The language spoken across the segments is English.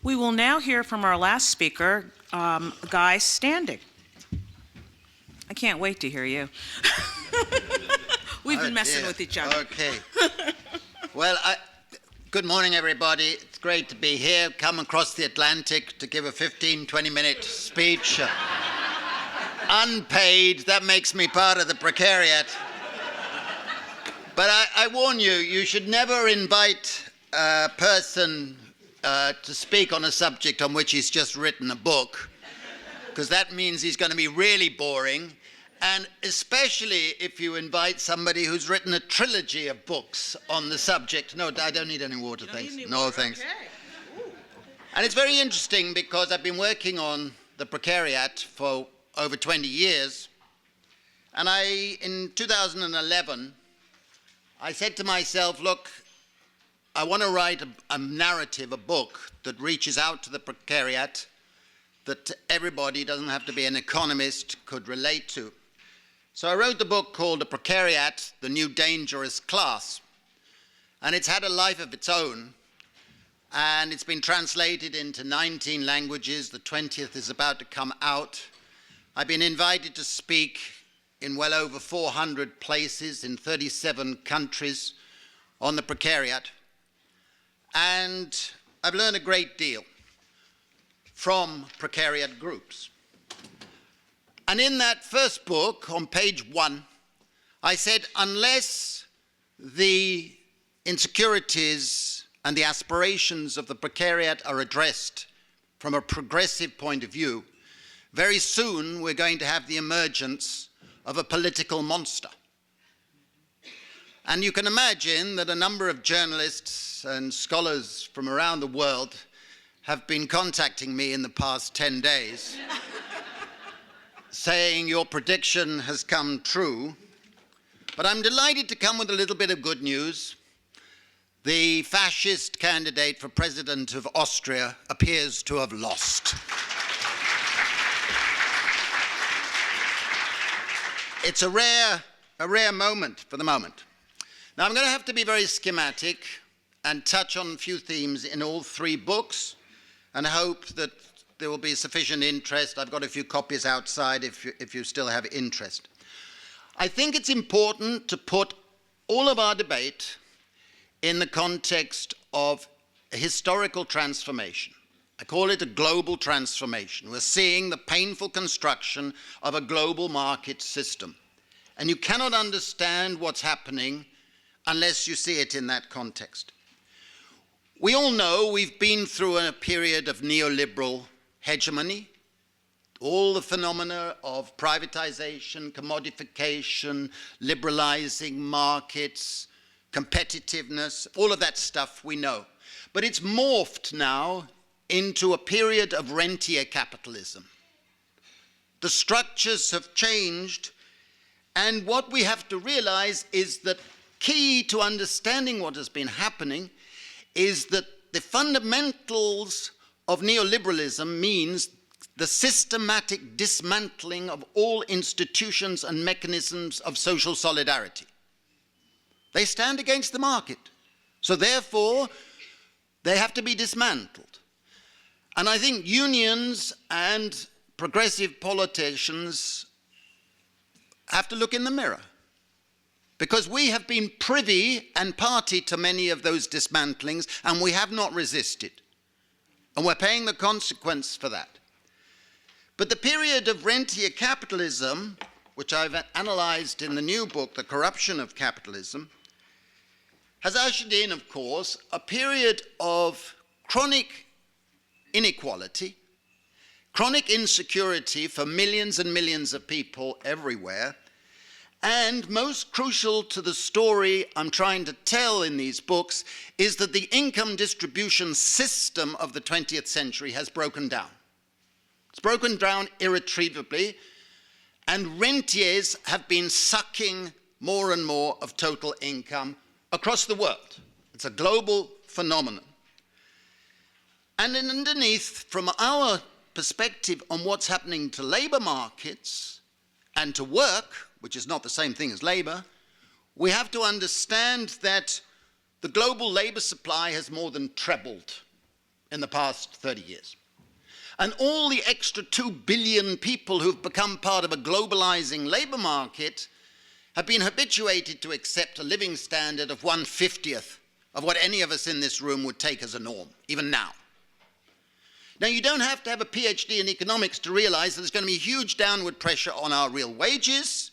We will now hear from our last speaker, Guy Standing. I can't wait to hear you. We've been messing with each other. Okay. Well, good morning, everybody. It's great to be here. Come across the Atlantic to give a 15, 20-minute speech. Unpaid. That makes me part of the precariat. But I warn you, you should never invite a person to speak on a subject on which he's just written a book, because that means he's going to be really boring, and especially if you invite somebody who's written a trilogy of books on the subject. No, I don't need any water, thanks. No, thanks. Okay. And it's very interesting because I've been working on the precariat for over 20 years, and in 2011, I said to myself, look, I want to write a narrative, a book that reaches out to the precariat, that everybody, doesn't have to be an economist, could relate to. So I wrote the book called The Precariat, The New Dangerous Class. And it's had a life of its own. And it's been translated into 19 languages. The 20th is about to come out. I've been invited to speak in well over 400 places in 37 countries on the precariat. And I've learned a great deal from precariat groups. And in that first book, on page 1, I said, unless the insecurities and the aspirations of the precariat are addressed from a progressive point of view, very soon we're going to have the emergence of a political monster. And you can imagine that a number of journalists and scholars from around the world have been contacting me in the past 10 days saying your prediction has come true. But I'm delighted to come with a little bit of good news. The fascist candidate for president of Austria appears to have lost. It's a rare moment for the moment. Now, I'm going to have to be very schematic and touch on a few themes in all 3 books, and hope that there will be sufficient interest. I've got a few copies outside if you still have interest. I think it's important to put all of our debate in the context of a historical transformation. I call it a global transformation. We're seeing the painful construction of a global market system. And you cannot understand what's happening unless you see it in that context. We all know we've been through a period of neoliberal hegemony, all the phenomena of privatization, commodification, liberalizing markets, competitiveness, all of that stuff we know. But it's morphed now into a period of rentier capitalism. The structures have changed, and what we have to realize is that key to understanding what has been happening is that the fundamentals of neoliberalism means the systematic dismantling of all institutions and mechanisms of social solidarity. They stand against the market. So therefore, they have to be dismantled. And I think unions and progressive politicians have to look in the mirror, because we have been privy and party to many of those dismantlings, and we have not resisted. And we're paying the consequence for that. But the period of rentier capitalism, which I've analyzed in the new book, The Corruption of Capitalism, has ushered in, of course, a period of chronic inequality, chronic insecurity for millions and millions of people everywhere. And most crucial to the story I'm trying to tell in these books is that the income distribution system of the 20th century has broken down. It's broken down irretrievably, and rentiers have been sucking more and more of total income across the world. It's a global phenomenon. And then underneath, from our perspective on what's happening to labor markets and to work, which is not the same thing as labor, we have to understand that the global labor supply has more than trebled in the past 30 years. And all the extra 2 billion people who've become part of a globalizing labor market have been habituated to accept a living standard of 1/50th of what any of us in this room would take as a norm, even now. Now, you don't have to have a PhD in economics to realize that there's going to be huge downward pressure on our real wages,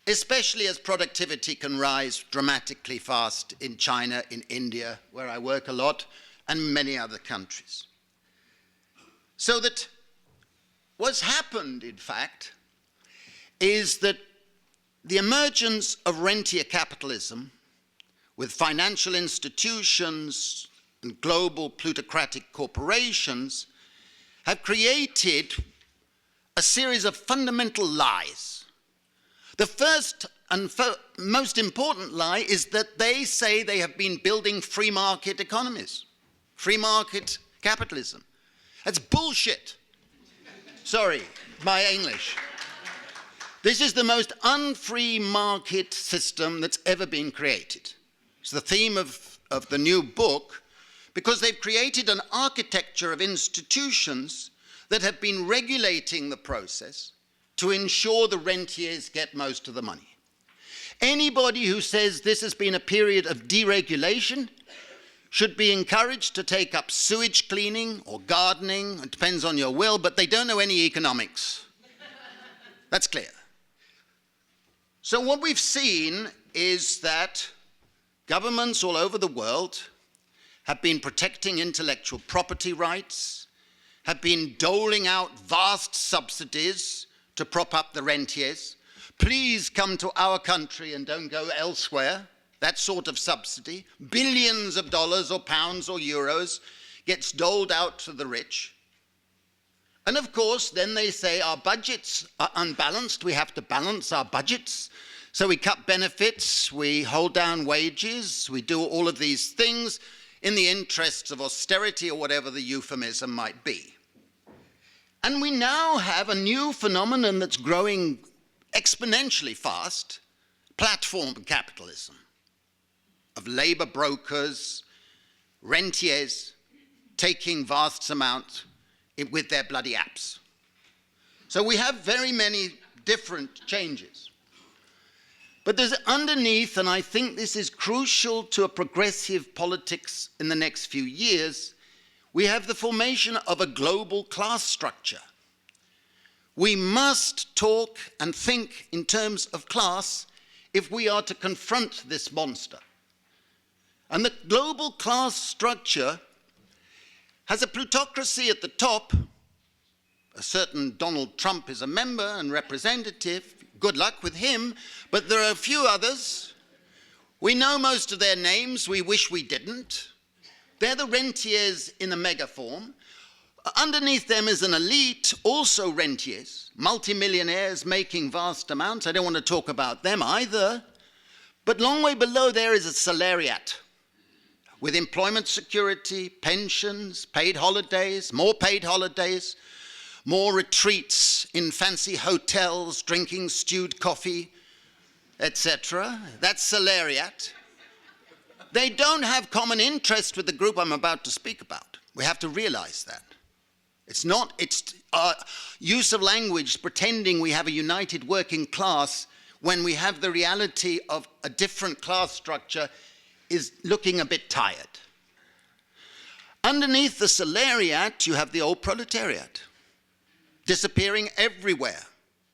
especially as productivity can rise dramatically fast in China, in India, where I work a lot, and many other countries. So that what's happened, in fact, is that the emergence of rentier capitalism with financial institutions and global plutocratic corporations have created a series of fundamental lies. The first and most important lie is that they say they have been building free market economies, free market capitalism. That's bullshit. Sorry, my English. This is the most unfree market system that's ever been created. It's the theme of the new book, because they've created an architecture of institutions that have been regulating the process to ensure the rentiers get most of the money. Anybody who says this has been a period of deregulation should be encouraged to take up sewage cleaning or gardening. It depends on your will, but they don't know any economics. That's clear. So what we've seen is that governments all over the world have been protecting intellectual property rights, have been doling out vast subsidies to prop up the rentiers. Please come to our country and don't go elsewhere. That sort of subsidy, billions of dollars or pounds or euros, gets doled out to the rich. And of course, then they say our budgets are unbalanced. We have to balance our budgets. So we cut benefits, we hold down wages, we do all of these things in the interests of austerity or whatever the euphemism might be. And we now have a new phenomenon that's growing exponentially fast, platform capitalism, of labor brokers, rentiers, taking vast amounts with their bloody apps. So we have very many different changes. But there's underneath, and I think this is crucial to a progressive politics in the next few years, we have the formation of a global class structure. We must talk and think in terms of class if we are to confront this monster. And the global class structure has a plutocracy at the top. A certain Donald Trump is a member and representative. Good luck with him. But there are a few others. We know most of their names. We wish we didn't. They're the rentiers in a megaform. Underneath them is an elite, also rentiers, multimillionaires making vast amounts. I don't want to talk about them either. But long way below there is a salariat, with employment security, pensions, paid holidays, more retreats in fancy hotels, drinking stewed coffee, etc. That's salariat. They don't have common interest with the group I'm about to speak about. We have to realize that. It's use of language pretending we have a united working class when we have the reality of a different class structure is looking a bit tired. Underneath the salariat, you have the old proletariat, disappearing everywhere,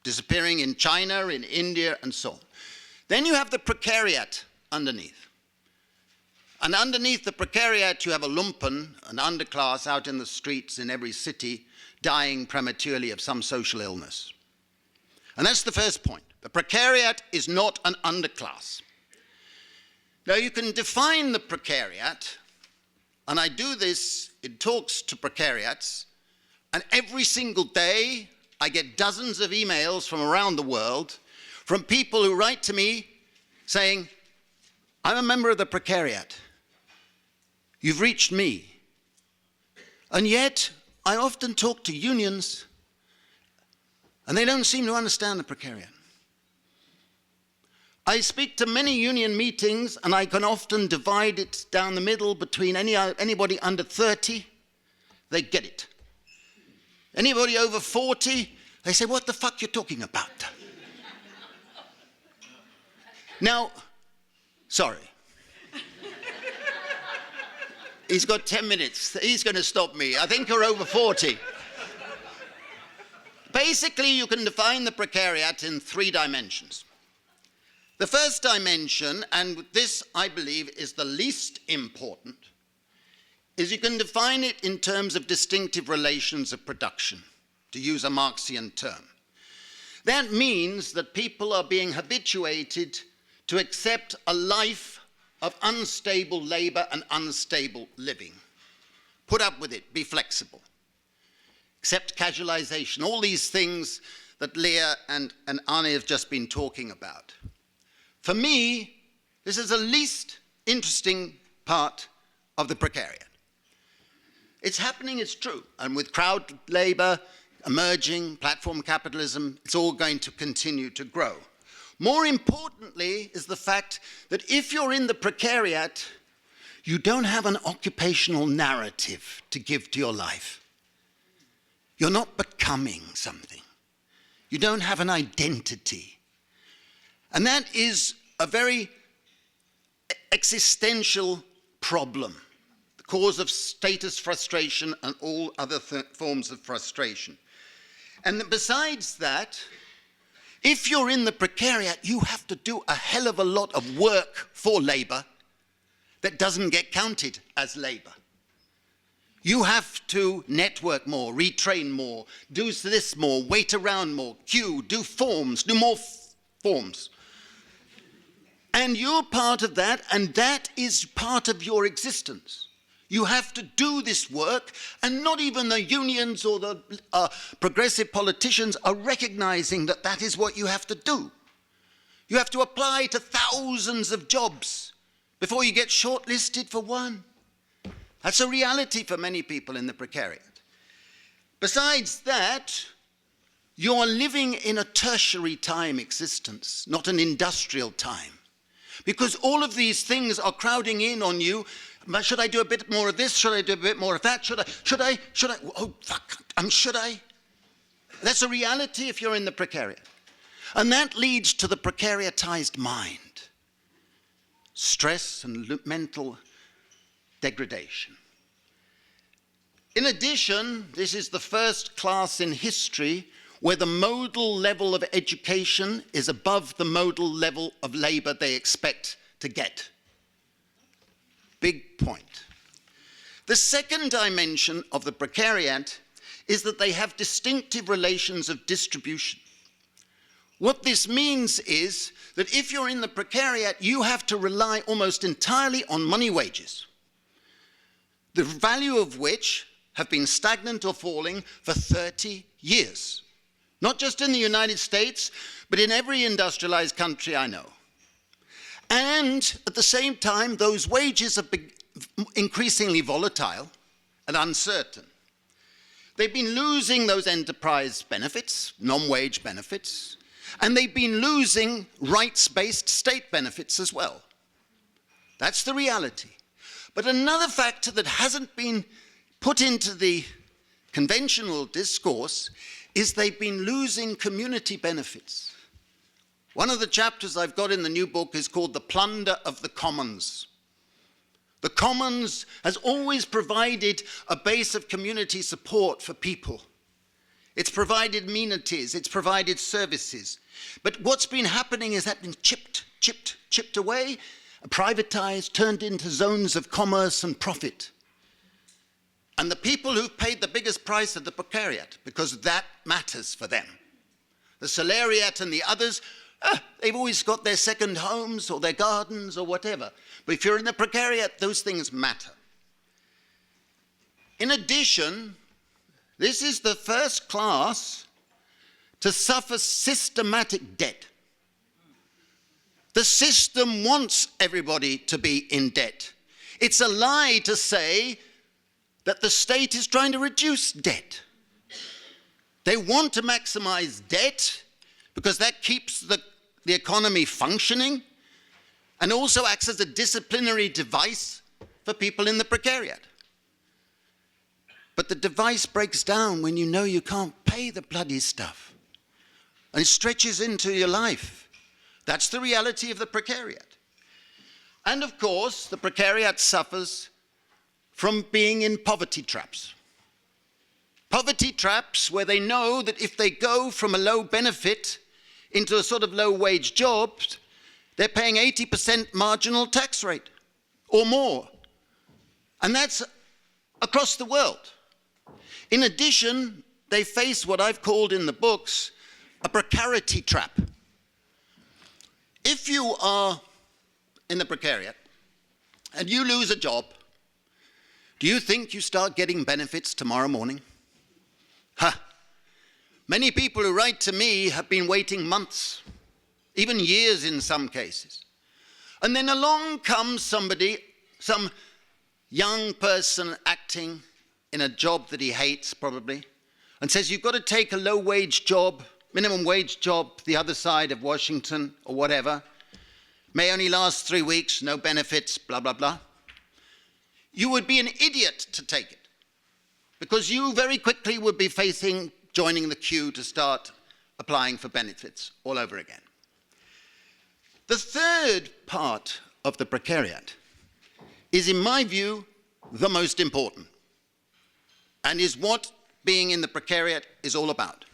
disappearing in China, in India, and so on. Then you have the precariat underneath. And underneath the precariat, you have a lumpen, an underclass out in the streets in every city, dying prematurely of some social illness. And that's the first point. The precariat is not an underclass. Now, you can define the precariat, and I do this in talks to precariats, and every single day I get dozens of emails from around the world from people who write to me saying, I'm a member of the precariat. You've reached me. And yet, I often talk to unions, and they don't seem to understand the precariat. I speak to many union meetings, and I can often divide it down the middle between anybody under 30 they get it. Anybody over 40, they say, what the fuck you talking about? Now, sorry. He's got 10 minutes. He's going to stop me. I think you're over 40. Basically, you can define the precariat in 3 dimensions. The first dimension, and this, I believe, is the least important, is you can define it in terms of distinctive relations of production, to use a Marxian term. That means that people are being habituated to accept a life of unstable labor and unstable living. Put up with it, be flexible. Accept casualization, all these things that Leah and Arne have just been talking about. For me, this is the least interesting part of the precariat. It's happening, it's true, and with crowd labor emerging, platform capitalism, it's all going to continue to grow. More importantly is the fact that if you're in the precariat, you don't have an occupational narrative to give to your life. You're not becoming something. You don't have an identity. And that is a very existential problem, the cause of status frustration and all other forms of frustration. And besides that, if you're in the precariat, you have to do a hell of a lot of work for labor that doesn't get counted as labor. You have to network more, retrain more, do this more, wait around more, queue, do forms, do more forms. And you're part of that, and that is part of your existence. You have to do this work, and not even the unions or the progressive politicians are recognizing that that is what you have to do. You have to apply to thousands of jobs before you get shortlisted for one. That's a reality for many people in the precariat. Besides that, you're living in a tertiary time existence, not an industrial time. Because all of these things are crowding in on you. Should I do a bit more of this? Should I do a bit more of that? Should I? Oh, fuck, should I? That's a reality if you're in the precariat. And that leads to the precariatized mind. Stress and mental degradation. In addition, this is the first class in history where the modal level of education is above the modal level of labor they expect to get. Big point. The second dimension of the precariat is that they have distinctive relations of distribution. What this means is that if you're in the precariat, you have to rely almost entirely on money wages, the value of which have been stagnant or falling for 30 years. Not just in the United States, but in every industrialized country I know. And at the same time, those wages have been increasingly volatile and uncertain. They've been losing those enterprise benefits, non-wage benefits, and they've been losing rights-based state benefits as well. That's the reality. But another factor that hasn't been put into the conventional discourse is they've been losing community benefits. One of the chapters I've got in the new book is called The Plunder of the Commons. The Commons has always provided a base of community support for people. It's provided amenities, it's provided services. But what's been happening is that been chipped away, privatized, turned into zones of commerce and profit. And the people who've paid the biggest price are the precariat, because that matters for them. The salariat and the others, they've always got their second homes or their gardens or whatever. But if you're in the precariat, those things matter. In addition, this is the first class to suffer systematic debt. The system wants everybody to be in debt. It's a lie to say that the state is trying to reduce debt. They want to maximize debt because that keeps the economy functioning and also acts as a disciplinary device for people in the precariat. But the device breaks down when you know you can't pay the bloody stuff. And it stretches into your life. That's the reality of the precariat. And of course, the precariat suffers from being in poverty traps. Poverty traps where they know that if they go from a low benefit into a sort of low wage job, they're paying 80% marginal tax rate or more. And that's across the world. In addition, they face what I've called in the books a precarity trap. If you are in the precariat and you lose a job, do you think you start getting benefits tomorrow morning? Many people who write to me have been waiting months, even years in some cases. And then along comes somebody, some young person acting in a job that he hates probably, and says, you've got to take a low-wage job, minimum wage job, the other side of Washington or whatever, may only last 3 weeks, no benefits, blah, blah, blah. You would be an idiot to take it, because you very quickly would be facing joining the queue to start applying for benefits all over again. The third part of the precariat is, in my view, the most important, and is what being in the precariat is all about.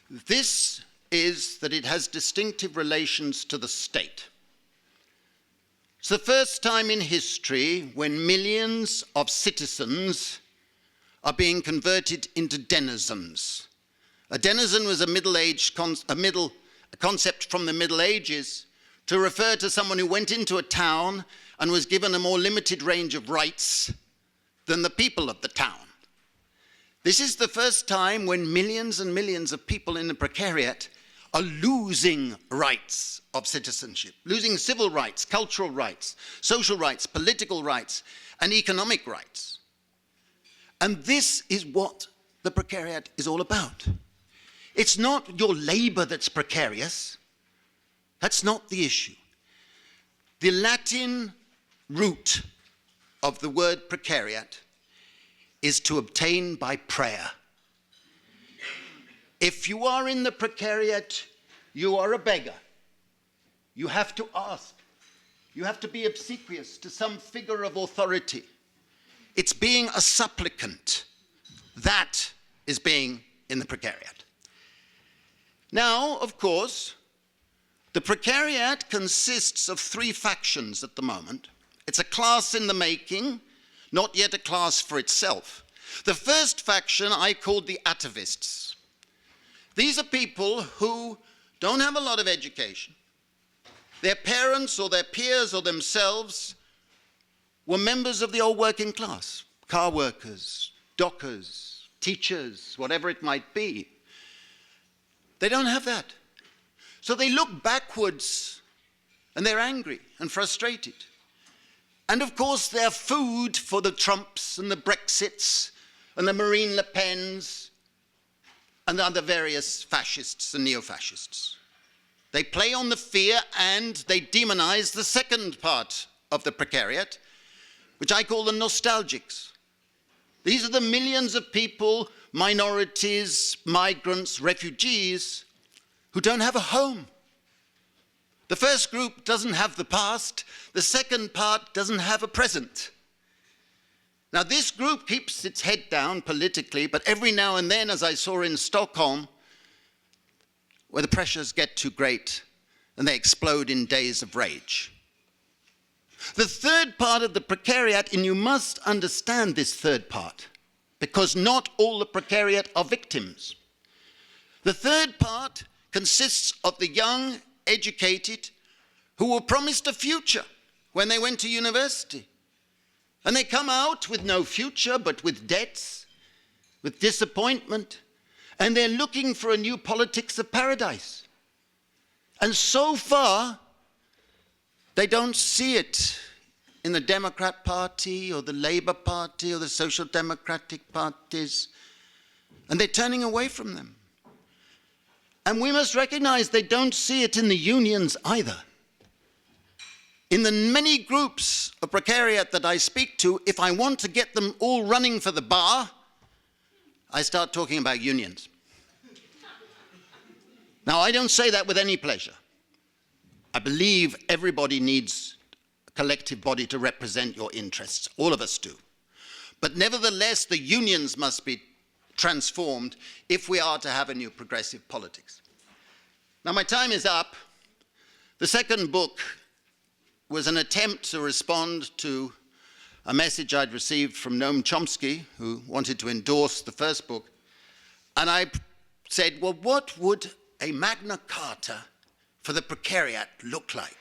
This is that it has distinctive relations to the state. It's the first time in history when millions of citizens are being converted into denizens. A denizen was a concept from the Middle Ages to refer to someone who went into a town and was given a more limited range of rights than the people of the town. This is the first time when millions and millions of people in the precariat are losing rights of citizenship, losing civil rights, cultural rights, social rights, political rights, and economic rights. And this is what the precariat is all about. It's not your labor that's precarious. That's not the issue. The Latin root of the word precariat is to obtain by prayer. If you are in the precariat, you are a beggar. You have to ask. You have to be obsequious to some figure of authority. It's being a supplicant. That is being in the precariat. Now, of course, the precariat consists of 3 factions at the moment. It's a class in the making, not yet a class for itself. The first faction I called the atavists. These are people who don't have a lot of education. Their parents or their peers or themselves were members of the old working class, car workers, dockers, teachers, whatever it might be. They don't have that. So they look backwards and they're angry and frustrated. And of course they're food for the Trumps and the Brexits and the Marine Le Pens and the other various fascists and neo-fascists. They play on the fear and they demonize the second part of the precariat, which I call the nostalgics. These are the millions of people, minorities, migrants, refugees, who don't have a home. The first group doesn't have the past. The second part doesn't have a present. Now, this group keeps its head down politically, but every now and then, as I saw in Stockholm, where the pressures get too great and they explode in days of rage. The third part of the precariat, and you must understand this third part, because not all the precariat are victims. The third part consists of the young, educated, who were promised a future when they went to university. And they come out with no future, but with debts, with disappointment, and they're looking for a new politics of paradise. And so far, they don't see it in the Democrat Party or the Labour Party or the Social Democratic parties, and they're turning away from them. And we must recognize they don't see it in the unions either. In the many groups of precariat that I speak to, if I want to get them all running for the bar, I start talking about unions. Now, I don't say that with any pleasure. I believe everybody needs a collective body to represent your interests. All of us do. But nevertheless, the unions must be transformed if we are to have a new progressive politics. Now, my time is up. The second book was an attempt to respond to a message I'd received from Noam Chomsky, who wanted to endorse the first book. And I said, well, what would a Magna Carta for the precariat look like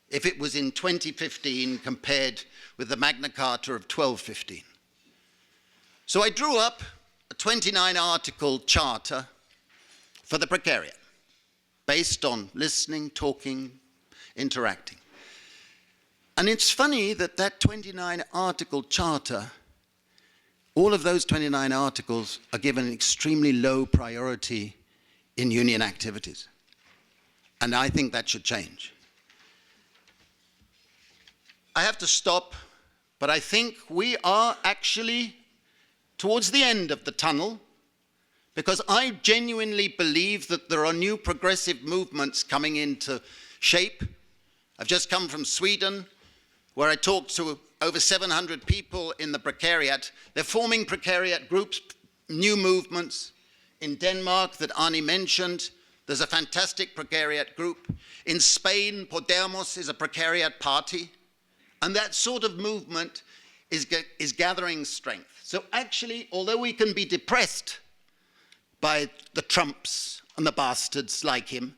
if it was in 2015 compared with the Magna Carta of 1215? So I drew up a 29-article charter for the precariat, based on listening, talking, interacting. And it's funny that that 29-article charter, all of those 29 articles are given extremely low priority in union activities. And I think that should change. I have to stop, but I think we are actually towards the end of the tunnel, because I genuinely believe that there are new progressive movements coming into shape. I've just come from Sweden, where I talked to over 700 people in the precariat. They're forming precariat groups, new movements. In Denmark, that Arnie mentioned, there's a fantastic precariat group. In Spain, Podemos is a precariat party. And that sort of movement is gathering strength. So actually, although we can be depressed by the Trumps and the bastards like him,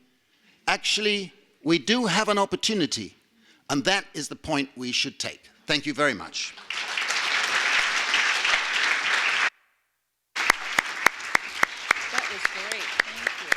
actually, we do have an opportunity. And that is the point we should take. Thank you very much. That was great. Thank you.